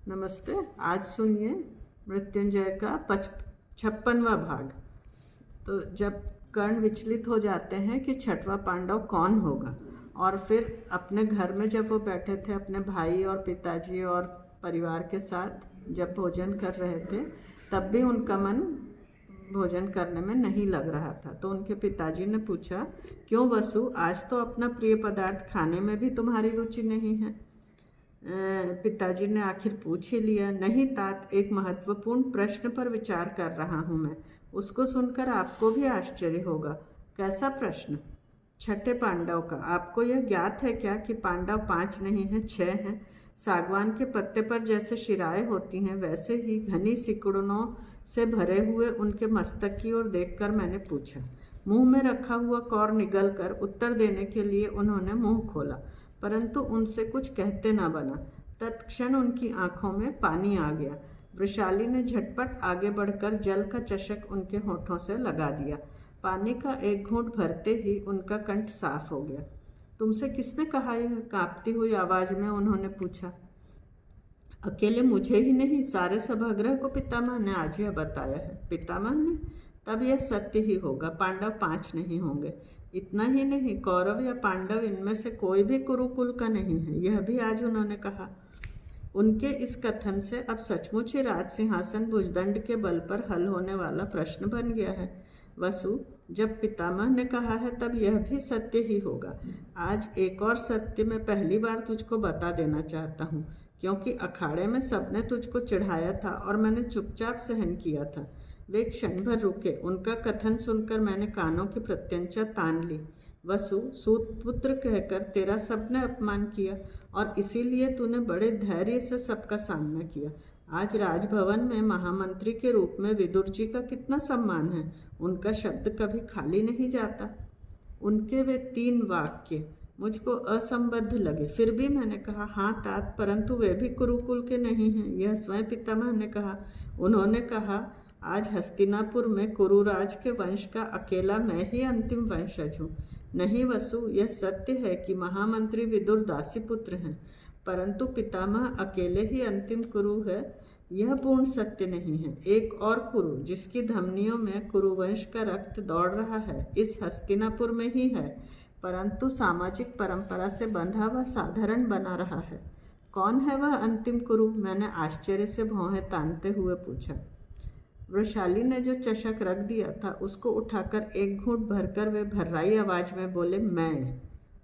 नमस्ते। आज सुनिए मृत्युंजय का 56वां भाग। तो जब कर्ण विचलित हो जाते हैं कि छठवां पांडव कौन होगा, और फिर अपने घर में जब वो बैठे थे अपने भाई और पिताजी और परिवार के साथ जब भोजन कर रहे थे, तब भी उनका मन भोजन करने में नहीं लग रहा था। तो उनके पिताजी ने पूछा, क्यों वसु, आज तो अपना प्रिय पदार्थ खाने में भी तुम्हारी रुचि नहीं है? पिताजी ने आखिर पूछ ही लिया। नहीं तात, एक महत्वपूर्ण प्रश्न पर विचार कर रहा हूँ मैं। उसको सुनकर आपको भी आश्चर्य होगा। कैसा प्रश्न? छठे पांडव का। आपको यह ज्ञात है क्या कि पांडव 5 नहीं हैं, 6 हैं? सागवान के पत्ते पर जैसे शिराएं होती हैं, वैसे ही घनी सिकुड़नों से भरे हुए उनके मस्तक की ओर देखकर मैंने पूछा। मुंह में रखा हुआ कौर निगल कर उत्तर देने के लिए उन्होंने मुंह खोला, परंतु उनसे कुछ कहते न बना। तत्क्षण उनकी आंखों में पानी आ गया। वृषाली ने झटपट आगे बढ़कर जल का चषक उनके होठों से लगा दिया। पानी का एक घूंट भरते ही उनका कंठ साफ हो गया। तुमसे किसने कहा यह? कांपती हुई आवाज में उन्होंने पूछा। अकेले मुझे ही नहीं, सारे सभागृह को पितामह ने आज यह बताया है। पितामह ने? तब यह सत्य ही होगा। पांडव 5 नहीं होंगे। इतना ही नहीं, कौरव या पांडव इनमें से कोई भी कुरुकुल का नहीं है, यह भी आज उन्होंने कहा। उनके इस कथन से अब सचमुच ही राज सिंहासन भुजदंड के बल पर हल होने वाला प्रश्न बन गया है। वसु, जब पितामह ने कहा है तब यह भी सत्य ही होगा। आज एक और सत्य मैं पहली बार तुझको बता देना चाहता हूँ, क्योंकि अखाड़े में सबने तुझको चिढ़ाया था और मैंने चुपचाप सहन किया था। वे क्षण भर रुके। उनका कथन सुनकर मैंने कानों की प्रत्यंचा तान ली। वसु, सूतपुत्र कहकर तेरा सबने अपमान किया और इसीलिए तूने बड़े धैर्य से सबका सामना किया। आज राजभवन में महामंत्री के रूप में विदुर जी का कितना सम्मान है। उनका शब्द कभी खाली नहीं जाता। उनके वे 3 वाक्य मुझको असंबद्ध लगे, फिर भी मैंने कहा, हाँ तात, परंतु वे भी कुरुकुल के नहीं हैं। यह स्वयं पितामह ने कहा। उन्होंने कहा, आज हस्तिनापुर में कुरुराज के वंश का अकेला मैं ही अंतिम वंशज हूँ। नहीं वसु, यह सत्य है कि महामंत्री विदुर दासी पुत्र हैं, परंतु पितामह अकेले ही अंतिम कुरु है। यह पूर्ण सत्य नहीं है। एक और कुरु, जिसकी धमनियों में कुरुवंश का रक्त दौड़ रहा है, इस हस्तिनापुर में ही है, परंतु सामाजिक परंपरा से बंधा हुआ साधारण बना रहा है। कौन है वह अंतिम कुरु? मैंने आश्चर्य से भौहें तानते हुए पूछा। वृषाली ने जो चषक रख दिया था उसको उठाकर एक घूंट भरकर वे भर्राई आवाज में बोले, मैं?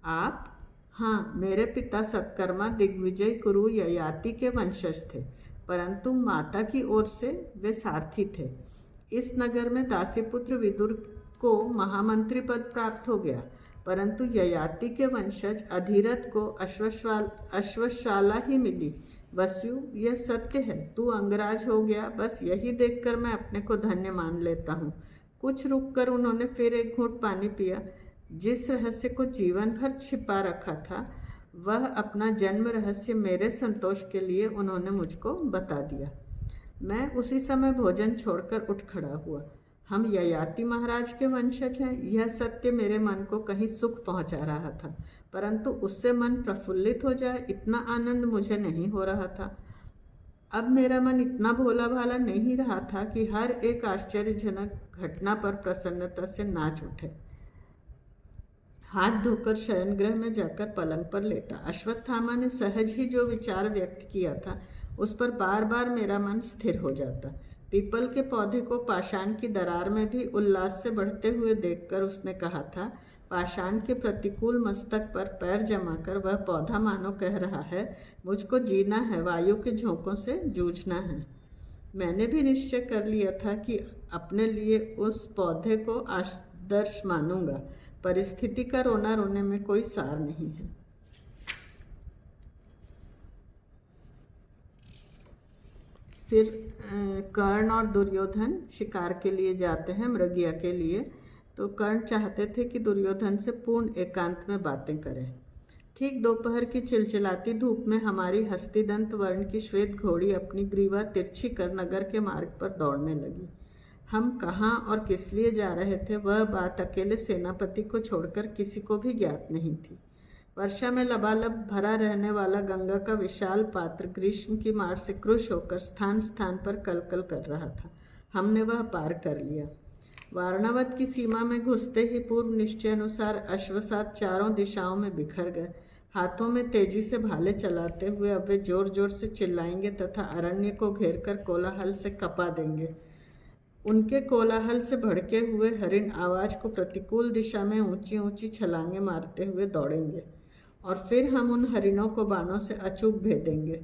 आप? हाँ, मेरे पिता सत्कर्मा दिग्विजय कुरु ययाति के वंशज थे, परंतु माता की ओर से वे सारथी थे। इस नगर में दासीपुत्र विदुर को महामंत्री पद प्राप्त हो गया, परंतु ययाति के वंशज अधिरथ को अश्वशाला ही मिली। वसु, यह सत्य है। तू अंगराज हो गया, बस यही देखकर मैं अपने को धन्य मान लेता हूँ। कुछ रुककर उन्होंने फिर एक घूंट पानी पिया। जिस रहस्य को जीवन भर छिपा रखा था, वह अपना जन्म रहस्य मेरे संतोष के लिए उन्होंने मुझको बता दिया। मैं उसी समय भोजन छोड़कर उठ खड़ा हुआ। हम ययाति महाराज के वंशज हैं, यह सत्य मेरे मन को कहीं सुख पहुंचा रहा था, परंतु उससे मन प्रफुल्लित हो जाए इतना आनंद मुझे नहीं हो रहा था। अब मेरा मन इतना भोला भाला नहीं रहा था कि हर एक आश्चर्यजनक घटना पर प्रसन्नता से नाच उठे। हाथ धोकर शयनगृह में जाकर पलंग पर लेटा। अश्वत्थामा ने सहज ही जो विचार व्यक्त किया था, उस पर बार बार मेरा मन स्थिर हो जाता। पीपल के पौधे को पाषाण की दरार में भी उल्लास से बढ़ते हुए देखकर उसने कहा था, पाषाण के प्रतिकूल मस्तक पर पैर जमाकर वह पौधा मानो कह रहा है, मुझको जीना है, वायु के झोंकों से जूझना है। मैंने भी निश्चय कर लिया था कि अपने लिए उस पौधे को आदर्श मानूंगा। परिस्थिति का रोना रोने में कोई सार नहीं है। फिर कर्ण और दुर्योधन शिकार के लिए जाते हैं, मृगया के लिए। तो कर्ण चाहते थे कि दुर्योधन से पूर्ण एकांत में बातें करें। ठीक दोपहर की चिलचिलाती धूप में हमारी हस्तिदंत वर्ण की श्वेत घोड़ी अपनी ग्रीवा तिरछी कर नगर के मार्ग पर दौड़ने लगी। हम कहाँ और किस लिए जा रहे थे, वह बात अकेले सेनापति को छोड़कर किसी को भी ज्ञात नहीं थी। वर्षा में लबालब भरा रहने वाला गंगा का विशाल पात्र ग्रीष्म की मार से क्रुश होकर स्थान स्थान पर कलकल कर रहा था। हमने वह पार कर लिया। वारणावत की सीमा में घुसते ही पूर्व निश्चय अनुसार अश्वसात चारों दिशाओं में बिखर गए। हाथों में तेजी से भाले चलाते हुए अब वे जोर जोर से चिल्लाएंगे तथा अरण्य को घेरकर कोलाहल से कपा देंगे। उनके कोलाहल से भड़के हुए हरिण आवाज को प्रतिकूल दिशा में ऊंची ऊंची छलांगे मारते हुए दौड़ेंगे और फिर हम उन हरिणों को बाणों से अचूक भेदेंगे।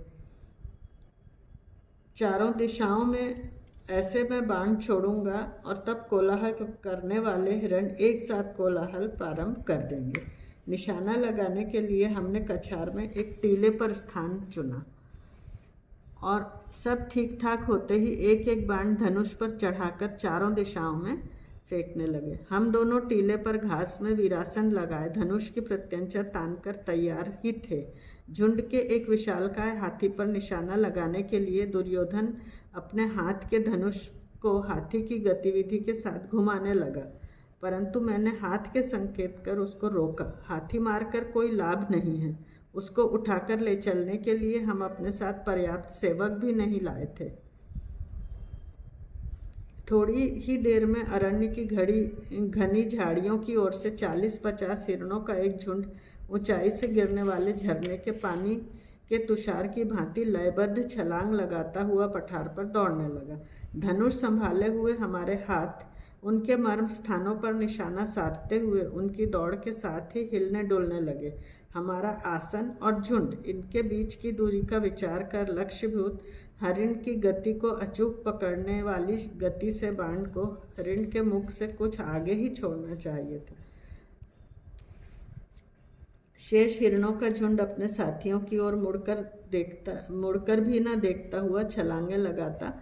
चारों दिशाओं में ऐसे मैं बाण छोड़ूंगा और तब कोलाहल करने वाले हिरण एक साथ कोलाहल प्रारंभ कर देंगे। निशाना लगाने के लिए हमने कछार में एक टीले पर स्थान चुना और सब ठीक ठाक होते ही एक एक बाण धनुष पर चढ़ाकर चारों दिशाओं में फेंकने लगे। हम दोनों टीले पर घास में वीरासन लगाए धनुष की प्रत्यंचा तानकर तैयार ही थे। झुंड के एक विशालकाय हाथी पर निशाना लगाने के लिए दुर्योधन अपने हाथ के धनुष को हाथी की गतिविधि के साथ घुमाने लगा, परंतु मैंने हाथ के संकेत कर उसको रोका। हाथी मारकर कोई लाभ नहीं है। उसको उठाकर ले चलने के लिए हम अपने साथ पर्याप्त सेवक भी नहीं लाए थे। थोड़ी ही देर में अरण्य की घनी झाड़ियों की ओर से 40-50 हिरणों का एक झुंड ऊंचाई से गिरने वाले झरने के पानी के तुषार की भांति लयबद्ध छलांग लगाता हुआ पठार पर दौड़ने लगा। धनुष संभाले हुए हमारे हाथ उनके मर्म स्थानों पर निशाना साधते हुए उनकी दौड़ के साथ ही हिलने डुलने लगे। हमारा आसन और झुंड इनके बीच की दूरी का विचार कर लक्ष्यभूत हरिण की गति को अचूक पकड़ने वाली गति से बाण को हरिण के मुख से कुछ आगे ही छोड़ना चाहिए था। शेष हिरणों का झुंड अपने साथियों की ओर मुड़कर भी न देखता हुआ छलांगे लगाता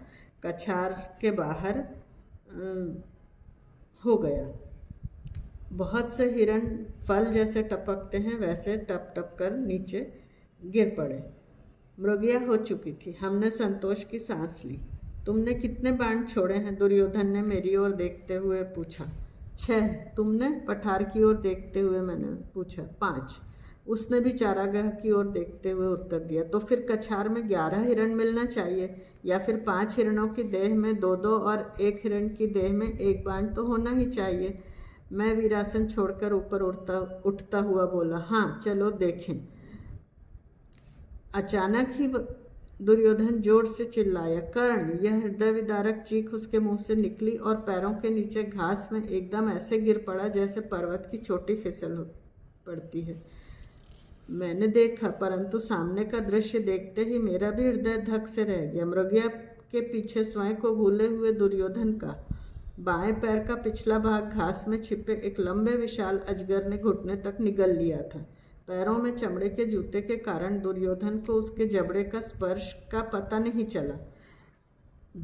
कछार के बाहर हो गया। बहुत से हिरण फल जैसे टपकते हैं वैसे टप टप कर नीचे गिर पड़े। मृगया हो चुकी थी। हमने संतोष की सांस ली। तुमने कितने बाण छोड़े हैं? दुर्योधन ने मेरी ओर देखते हुए पूछा। 6। तुमने? पठार की ओर देखते हुए मैंने पूछा। 5। उसने भी चारागाह की ओर देखते हुए उत्तर दिया। तो फिर कछार में 11 हिरण मिलना चाहिए, या फिर 5 हिरणों की देह में 2-2 और 1 हिरण की देह में 1 बाण तो होना ही चाहिए। मैं वीरासन छोड़कर ऊपर उठता हुआ बोला। हाँ, चलो देखें। अचानक ही दुर्योधन जोर से चिल्लाया। कर्ण! यह हृदय विदारक चीख उसके मुंह से निकली और पैरों के नीचे घास में एकदम ऐसे गिर पड़ा जैसे पर्वत की चोटी फिसल पड़ती है। मैंने देखा, परंतु सामने का दृश्य देखते ही मेरा भी हृदय धक से रह गया। मृगया के पीछे स्वयं को भूले हुए दुर्योधन का बाएं पैर का पिछला भाग घास में छिपे एक लंबे विशाल अजगर ने घुटने तक निगल लिया था। पैरों में चमड़े के जूते के कारण दुर्योधन को उसके जबड़े का स्पर्श का पता नहीं चला।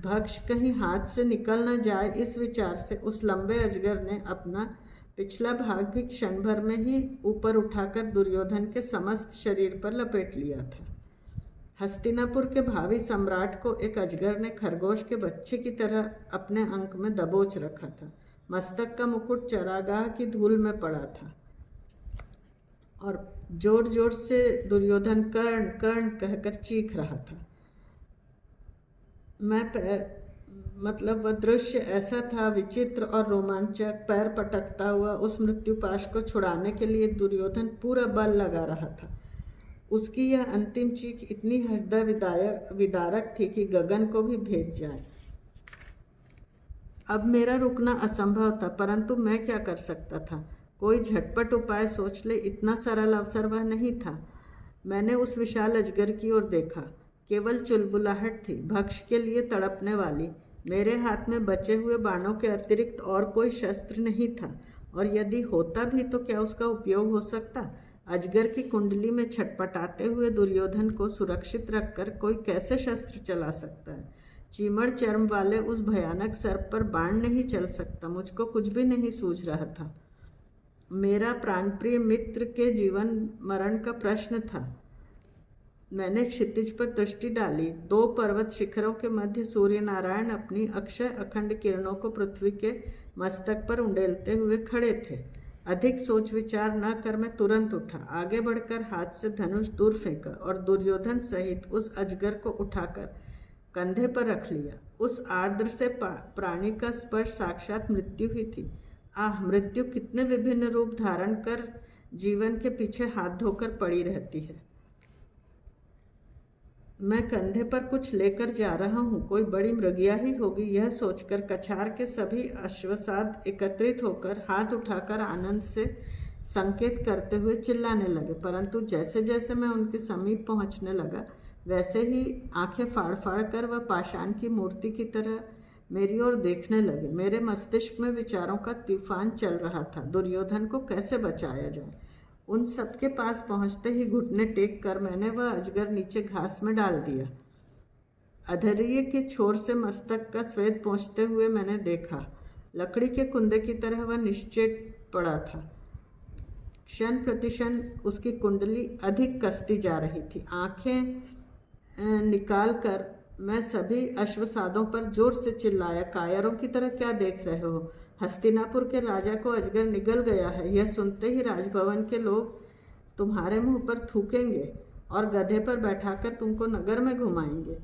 भक्ष कहीं हाथ से निकल न जाए इस विचार से उस लंबे अजगर ने अपना पिछला भाग भी क्षण भर में ही ऊपर उठाकर दुर्योधन के समस्त शरीर पर लपेट लिया था। हस्तिनापुर के भावी सम्राट को एक अजगर ने खरगोश के बच्चे की तरह अपने अंक में दबोच रखा था। मस्तक का मुकुट चरागाह की धूल में पड़ा था और जोर जोर से दुर्योधन कर्ण कर्ण कहकर चीख रहा था। वह दृश्य ऐसा था विचित्र और रोमांचक। पैर पटकता हुआ उस मृत्युपाश को छुड़ाने के लिए दुर्योधन पूरा बल लगा रहा था। उसकी यह अंतिम चीख इतनी हृदय विदारक थी कि गगन को भी भेद जाए। अब मेरा रुकना असंभव था, परंतु मैं क्या कर सकता था? कोई झटपट उपाय सोच ले, इतना सरल अवसर वह नहीं था। मैंने उस विशाल अजगर की ओर देखा। केवल चुलबुलाहट थी, भक्ष के लिए तड़पने वाली। मेरे हाथ में बचे हुए बाणों के अतिरिक्त और कोई शस्त्र नहीं था, और यदि होता भी तो क्या उसका उपयोग हो सकता? अजगर की कुंडली में छटपटाते हुए दुर्योधन को सुरक्षित रखकर कोई कैसे शस्त्र चला सकता है? चीमड़ चर्म वाले उस भयानक सर्प पर बाण नहीं चल सकता। मुझको कुछ भी नहीं सूझ रहा था। मेरा प्राणप्रिय मित्र के जीवन मरण का प्रश्न था। मैंने क्षितिज पर दृष्टि डाली। 2 पर्वत शिखरों के मध्य सूर्य नारायण अपनी अक्षय अखंड किरणों को पृथ्वी के मस्तक पर उंडेलते हुए खड़े थे। अधिक सोच विचार न कर मैं तुरंत उठा, आगे बढ़कर हाथ से धनुष दूर फेंका और दुर्योधन सहित उस अजगर को उठाकर कंधे पर रख लिया। उस आर्द्र से प्राणी का स्पर्श साक्षात मृत्यु ही थी। आह, मृत्यु कितने विभिन्न रूप धारण कर जीवन के पीछे हाथ धोकर पड़ी रहती है। मैं कंधे पर कुछ लेकर जा रहा हूँ, कोई बड़ी मृगया ही होगी, यह सोचकर कछार के सभी अश्वसाद एकत्रित होकर हाथ उठाकर आनंद से संकेत करते हुए चिल्लाने लगे। परंतु जैसे जैसे मैं उनके समीप पहुँचने लगा, वैसे ही आंखें फाड़ फाड़ कर वह पाषाण की मूर्ति की तरह मेरी ओर देखने लगे। मेरे मस्तिष्क में विचारों का तूफान चल रहा था। दुर्योधन को कैसे बचाया जाए। उन सबके पास पहुंचते ही घुटने टेक कर मैंने वह अजगर नीचे घास में डाल दिया। अधर्य के छोर से मस्तक का स्वेद पहुँचते हुए मैंने देखा, लकड़ी के कुंदे की तरह वह निश्चेत पड़ा था। क्षण प्रतिक्षण उसकी कुंडली अधिक कसती जा रही थी। आंखें निकाल कर मैं सभी अश्वसादों पर जोर से चिल्लाया, कायरों की तरह क्या देख रहे हो? हस्तिनापुर के राजा को अजगर निगल गया है। यह सुनते ही राजभवन के लोग तुम्हारे मुंह पर थूकेंगे और गधे पर बैठाकर तुमको नगर में घुमाएंगे।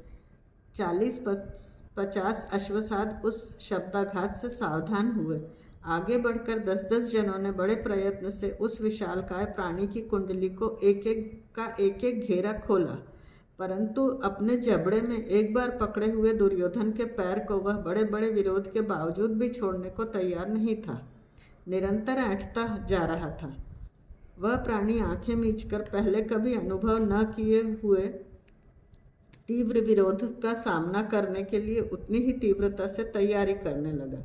40-50 अश्वसाद उस शब्दाघात से सावधान हुए। आगे बढ़कर 10-10 जनों ने बड़े प्रयत्न से उस विशालकाय प्राणी की कुंडली को एक एक घेरा खोला, परंतु अपने जबड़े में एक बार पकड़े हुए दुर्योधन के पैर को वह बड़े बड़े विरोध के बावजूद भी छोड़ने को तैयार नहीं था। निरंतर ऐंठता जा रहा था। वह प्राणी आंखें मीचकर पहले कभी अनुभव न किए हुए तीव्र विरोध का सामना करने के लिए उतनी ही तीव्रता से तैयारी करने लगा।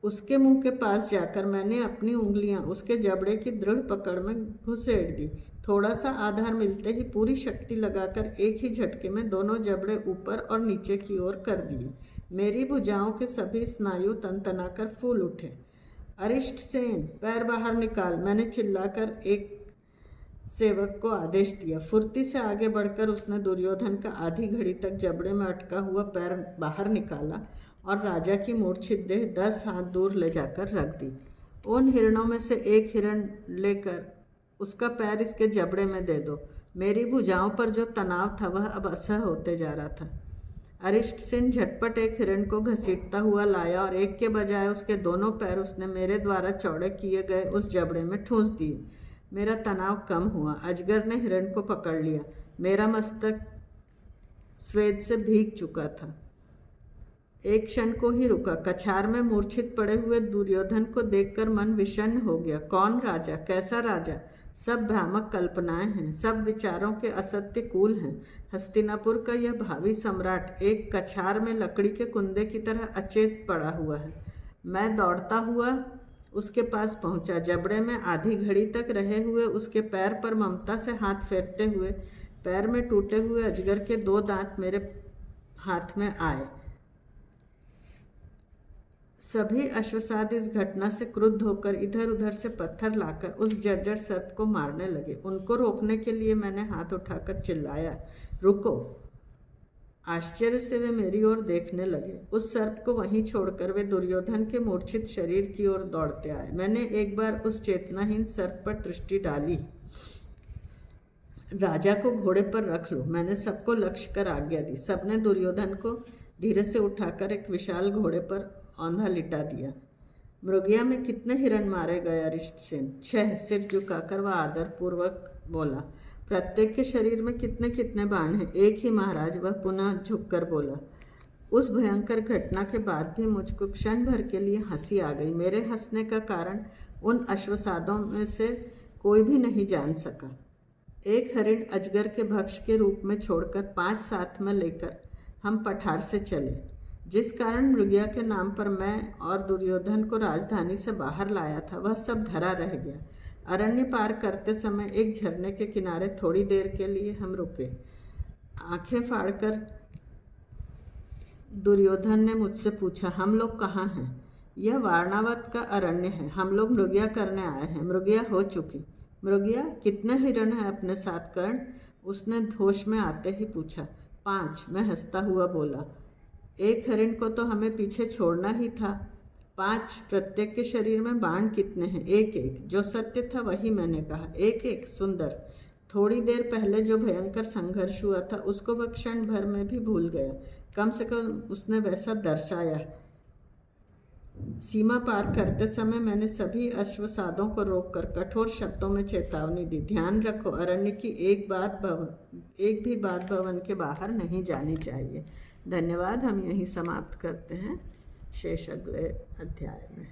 उसके मुंह के पास जाकर मैंने अपनी उंगलियां उसके जबड़े की दृढ़ पकड़ में घुसेड़ दी। थोड़ा सा आधार मिलते ही पूरी शक्ति लगाकर एक ही झटके में दोनों जबड़े ऊपर और नीचे की ओर कर दिए। मेरी भुजाओं के सभी स्नायु तनतनाकर फूल उठे। अरिष्ट सेन, पैर बाहर निकाल, मैंने चिल्लाकर एक सेवक को आदेश दिया। फुर्ती से आगे बढ़कर उसने दुर्योधन का आधी घड़ी तक जबड़े में अटका हुआ पैर बाहर निकाला और राजा की मूर्छित देह 10 हाथ दूर ले जाकर रख दी। उन हिरणों में से एक हिरण लेकर उसका पैर इसके जबड़े में दे दो। मेरी भुजाओं पर जो तनाव था वह अब असह्य होते जा रहा था। अरिष्ट सेन झटपट एक हिरण को घसीटता हुआ लाया और एक के बजाय उसके दोनों पैर उसने मेरे द्वारा चौड़े किए गए उस जबड़े में ठूंस दिए। मेरा तनाव कम हुआ। अजगर ने हिरण को पकड़ लिया। मेरा मस्तक स्वेद से भीग चुका था। एक क्षण को ही रुका। कछार में मूर्छित पड़े हुए दुर्योधन को देखकर मन विषण्ण हो गया। कौन राजा, कैसा राजा? सब भ्रामक कल्पनाएं हैं, सब विचारों के असत्य कूल हैं। हस्तिनापुर का यह भावी सम्राट एक कछार में लकड़ी के कुंदे की तरह अचेत पड़ा हुआ है। मैं दौड़ता हुआ उसके पास पहुंचा। जबड़े में आधी घड़ी तक रहे हुए उसके पैर पर ममता से हाथ फेरते हुए पैर में टूटे हुए अजगर के 2 दांत मेरे हाथ में आए। सभी अश्वसाद इस घटना से क्रुद्ध होकर इधर उधर से पत्थर लाकर उस जर्जर सर्प को मारने लगे। उनको रोकने के लिए मैंने हाथ उठाकर चिल्लाया, रुको। आश्चर्य से वे मेरी ओर देखने लगे। उस सर्प को वहीं छोड़कर वे दुर्योधन के मूर्छित शरीर की ओर दौड़ते आए। मैंने एक बार उस चेतनाहीन सर्प पर दृष्टि डाली। राजा को घोड़े पर रख लो, मैंने सबको लक्ष्य कर आज्ञा दी। सबने दुर्योधन को धीरे से उठाकर एक विशाल घोड़े पर औंधा लिटा दिया। मृगया में कितने हिरण मारे गए? अरिष्ट सेन 6, सिर झुकाकर वह आदरपूर्वक बोला। प्रत्येक के शरीर में कितने कितने बाण हैं? 1 ही महाराज, वह पुनः झुककर बोला। उस भयंकर घटना के बाद भी मुझको क्षण भर के लिए हंसी आ गई। मेरे हंसने का कारण उन अश्वसादों में से कोई भी नहीं जान सका। एक हरिण अजगर के भक्ष के रूप में छोड़कर 5 साथ में लेकर हम पठार से चले। जिस कारण मृगया के नाम पर मैं और दुर्योधन को राजधानी से बाहर लाया था, वह सब धरा रह गया। अरण्य पार करते समय एक झरने के किनारे थोड़ी देर के लिए हम रुके। आंखें फाड़कर दुर्योधन ने मुझसे पूछा, हम लोग कहाँ हैं? यह वारणावत का अरण्य है, हम लोग मृगया करने आए हैं। मृगया हो चुकी। मृगया, कितने हिरण हैं अपने साथ? कर्ण, उसने होश में आते ही पूछा। 5, मैं हंसता हुआ बोला। एक हरिण को तो हमें पीछे छोड़ना ही था। 5 प्रत्येक के शरीर में बाण कितने हैं? एक एक। जो सत्य था वही मैंने कहा, एक एक। सुंदर। थोड़ी देर पहले जो भयंकर संघर्ष हुआ था उसको वह क्षण भर में भी भूल गया। कम से कम उसने वैसा दर्शाया। सीमा पार करते समय मैंने सभी अश्वसादों को रोककर कठोर शब्दों में चेतावनी दी, ध्यान रखो अरण्य की एक भी बात भवन के बाहर नहीं जानी चाहिए। धन्यवाद। हम यहीं समाप्त करते हैं, शेष अगले अध्याय में।